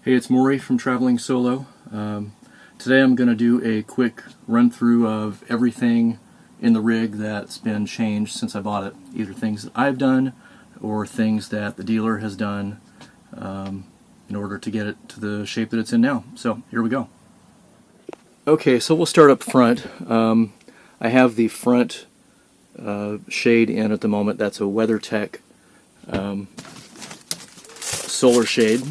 Hey, it's Maury from Traveling Solo. Today I'm going to do a quick run through of everything in the rig that's been changed since I bought it. Either things that I've done or things that the dealer has done in order to get it to the shape that it's in now. So here we go. Okay, so we'll start up front. I have the front shade in at the moment. That's a WeatherTech solar shade.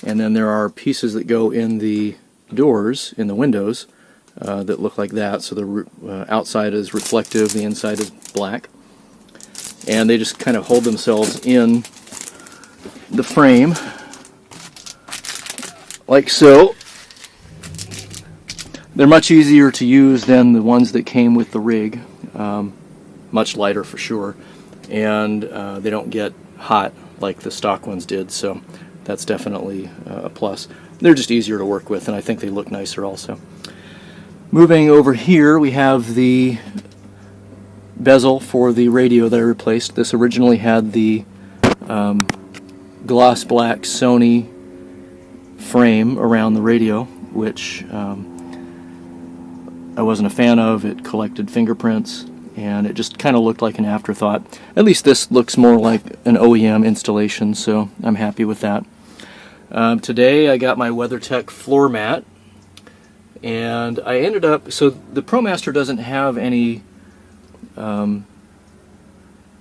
And then there are pieces that go in the doors, in the windows, that look like that. So the outside is reflective, the inside is black. And they just kind of hold themselves in the frame, like so. They're much easier to use than the ones that came with the rig. Much lighter for sure. And they don't get hot like the stock ones did. So that's definitely a plus. They're just easier to work with, and I think they look nicer also. Moving over here, we have the bezel for the radio that I replaced. This originally had the gloss black Sony frame around the radio, which I wasn't a fan of. It collected fingerprints, and it just kind of looked like an afterthought. At least this looks more like an OEM installation, so I'm happy with that. Today I got my WeatherTech floor mat, and I ended up, so the ProMaster doesn't have any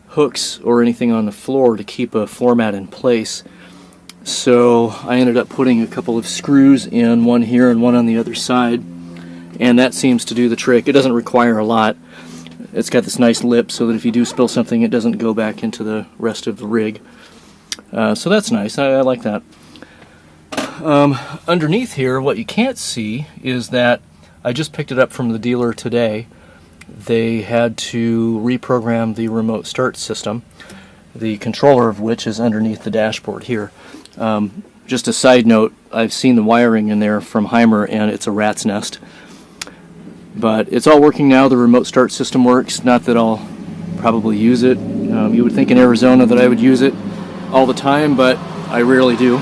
hooks or anything on the floor to keep a floor mat in place, so I ended up putting a couple of screws in, one here and one on the other side, and that seems to do the trick. It doesn't require a lot. It's got this nice lip so that if you do spill something, it doesn't go back into the rest of the rig. So that's nice. I like that. Underneath here, what you can't see is that I just picked it up from the dealer today. They had to reprogram the remote start system, the controller of which is underneath the dashboard here. Just a side note, I've seen the wiring in there from Hymer, and it's a rat's nest. But it's all working now. The remote start system works. Not that I'll probably use it. You would think in Arizona that I would use it all the time, but I rarely do.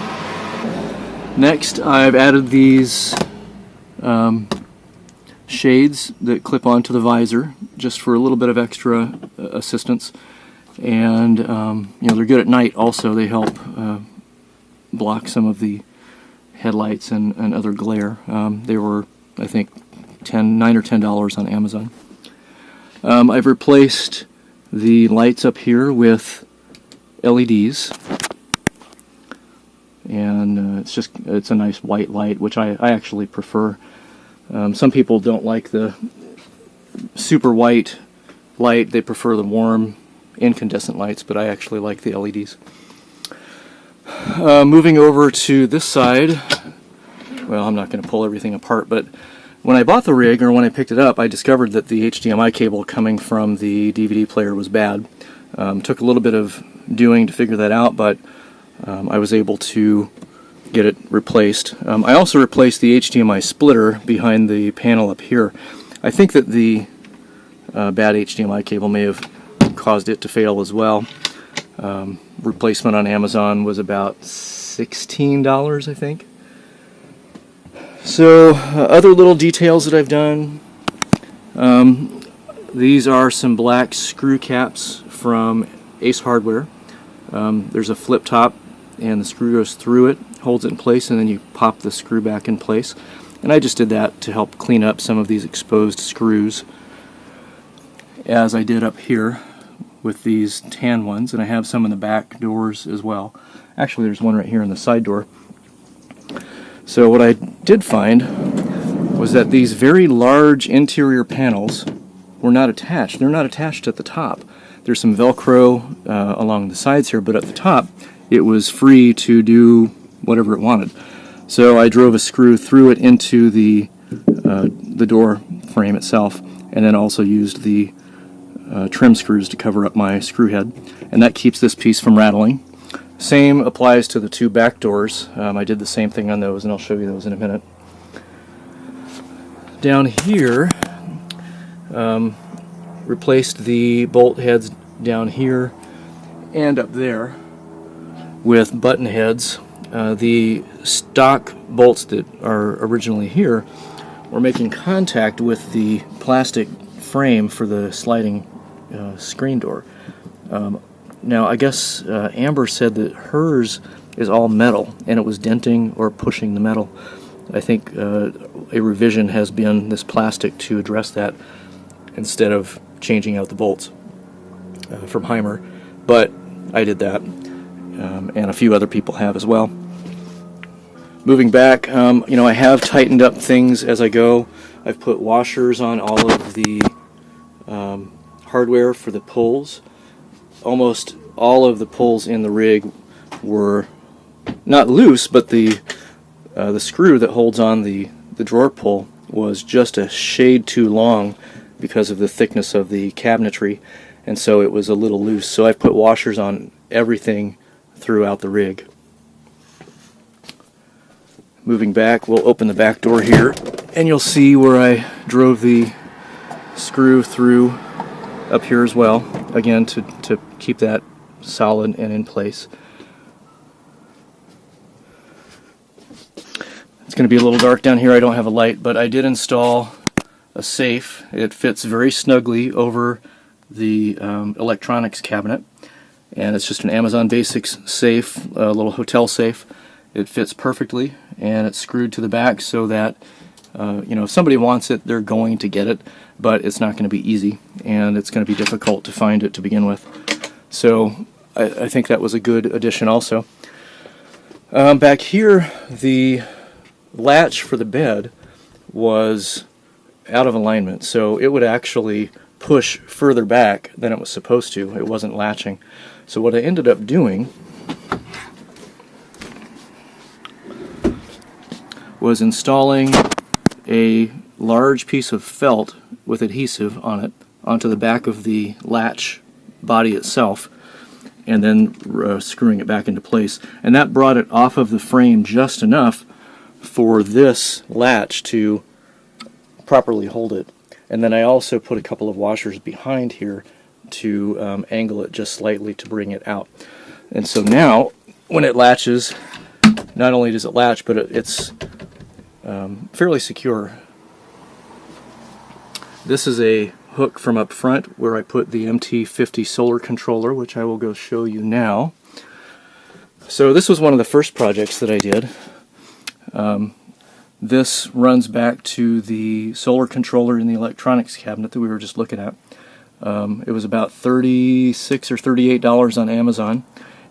Next, I've added these shades that clip onto the visor just for a little bit of extra assistance. And you know, they're good at night also. They help block some of the headlights and other glare. They were, I think, $9 or $10 on Amazon. I've replaced the lights up here with LEDs. And it's a nice white light, which I actually prefer. Some people don't like the super white light. They prefer the warm incandescent lights, but I actually like the LEDs. Moving over to this side, well, I'm not going to pull everything apart, but when I bought the rig, or when I picked it up, I discovered that the HDMI cable coming from the DVD player was bad. Took a little bit of doing to figure that out, but I was able to get it replaced. I also replaced the HDMI splitter behind the panel up here. I think that the bad HDMI cable may have caused it to fail as well. Replacement on Amazon was about $16, I think. So other little details that I've done. These are some black screw caps from Ace Hardware. There's a flip top, and the screw goes through it, holds it in place, and then you pop the screw back in place. And I just did that to help clean up some of these exposed screws, as I did up here with these tan ones, and I have some in the back doors as well. Actually, there's one right here in the side door. So what I did find was that these very large interior panels were not attached. They're not attached at the top. There's some Velcro along the sides here, but at the top it was free to do whatever it wanted. So I drove a screw through it into the door frame itself, and then also used the trim screws to cover up my screw head, and that keeps this piece from rattling. Same applies to the two back doors. I did the same thing on those, and I'll show you those in a minute. Down here, replaced the bolt heads down here and up there with button heads. the stock bolts that are originally here were making contact with the plastic frame for the sliding screen door. Now, I guess Amber said that hers is all metal, and it was denting or pushing the metal. I think a revision has been this plastic to address that instead of changing out the bolts from Hymer. But I did that, and a few other people have as well. Moving back, I have tightened up things as I go. I've put washers on all of the hardware for the pulls. Almost all of the pulls in the rig were not loose, but the screw that holds on the drawer pull was just a shade too long because of the thickness of the cabinetry, and so it was a little loose. So I've put washers on everything throughout the rig. Moving back, we'll open the back door here, and you'll see where I drove the screw through up here as well, again to keep that solid and in place. It's going to be a little dark down here. I don't have a light, but I did install a safe. It fits very snugly over the electronics cabinet, and it's just an Amazon Basics safe, a little hotel safe. It fits perfectly, and it's screwed to the back so that if somebody wants it, they're going to get it, but it's not going to be easy, and it's going to be difficult to find it to begin with. So I think that was a good addition also. Back here, the latch for the bed was out of alignment, so it would actually push further back than it was supposed to. It wasn't latching. So what I ended up doing was installing a large piece of felt with adhesive on it onto the back of the latch body itself, and then screwing it back into place. And that brought it off of the frame just enough for this latch to properly hold it. And then I also put a couple of washers behind here to angle it just slightly to bring it out. And so now when it latches, not only does it latch, but it's fairly secure. This is a hook from up front where I put the MT50 solar controller, which I will go show you now. So this was one of the first projects that I did. This runs back to the solar controller in the electronics cabinet that we were just looking at. It was about $36 or $38 on Amazon,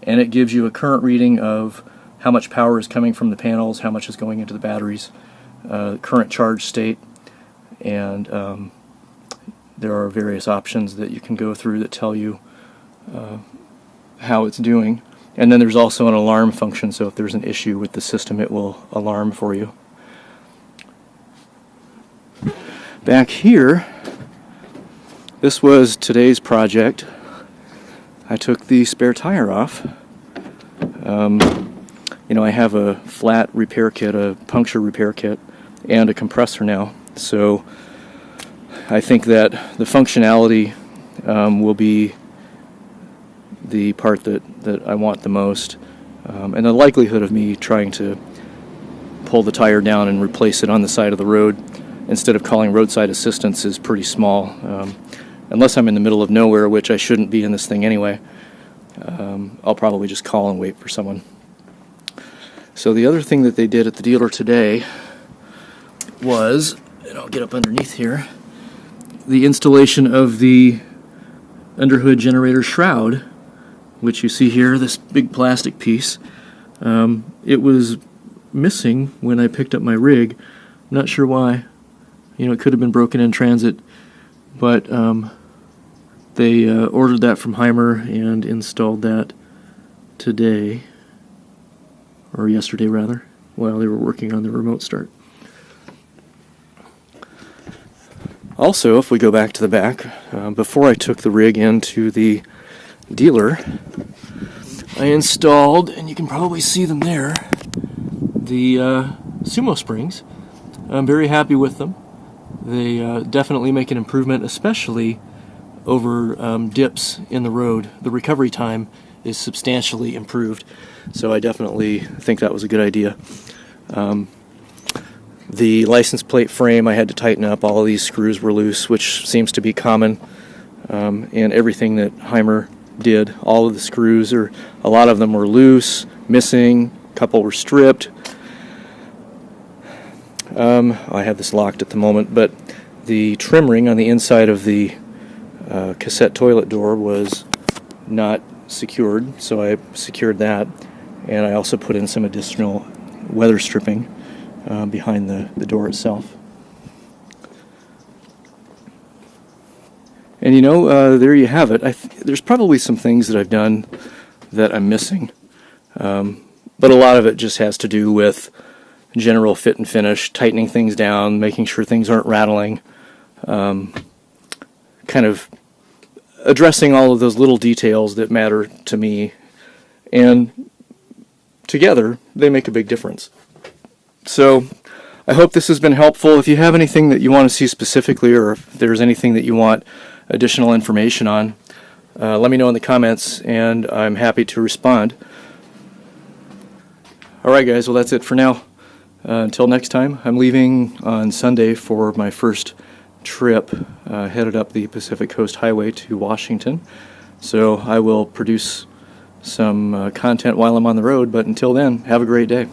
and it gives you a current reading of how much power is coming from the panels, how much is going into the batteries, current charge state, and there are various options that you can go through that tell you how it's doing. And then there's also an alarm function, so if there's an issue with the system, it will alarm for you. Back here, this was today's project. I took the spare tire off. I have a flat repair kit, a puncture repair kit, and a compressor now. So I think that the functionality will be the part that I want the most. And the likelihood of me trying to pull the tire down and replace it on the side of the road instead of calling roadside assistance is pretty small. Unless I'm in the middle of nowhere, which I shouldn't be in this thing anyway, I'll probably just call and wait for someone. So the other thing that they did at the dealer today was, and I'll get up underneath here, the installation of the underhood generator shroud, which you see here, this big plastic piece. It was missing when I picked up my rig. Not sure why. It could have been broken in transit, but they ordered that from Hymer and installed that today, or yesterday rather, while they were working on the remote start. Also, if we go back to the back, before I took the rig into the dealer, I installed, and you can probably see them there, the Sumo Springs. I'm very happy with them. They definitely make an improvement, especially over dips in the road. The recovery time is substantially improved. So I definitely think that was a good idea. The license plate frame I had to tighten up. All of these screws were loose, which seems to be common. And everything that Hymer did, all of the screws, or a lot of them were loose, missing, a couple were stripped. I have this locked at the moment, but the trim ring on the inside of the cassette toilet door was not secured, so I secured that, and I also put in some additional weather stripping behind the door itself. And there you have it. There's probably some things that I've done that I'm missing, but a lot of it just has to do with general fit and finish, tightening things down, making sure things aren't rattling, kind of addressing all of those little details that matter to me, and together they make a big difference. So I hope this has been helpful. If you have anything that you want to see specifically, or if there's anything that you want additional information on, let me know in the comments, and I'm happy to respond. Alright guys, well that's it for now. Until next time, I'm leaving on Sunday for my first trip, headed up the Pacific Coast Highway to Washington. So I will produce some content while I'm on the road, but until then, have a great day.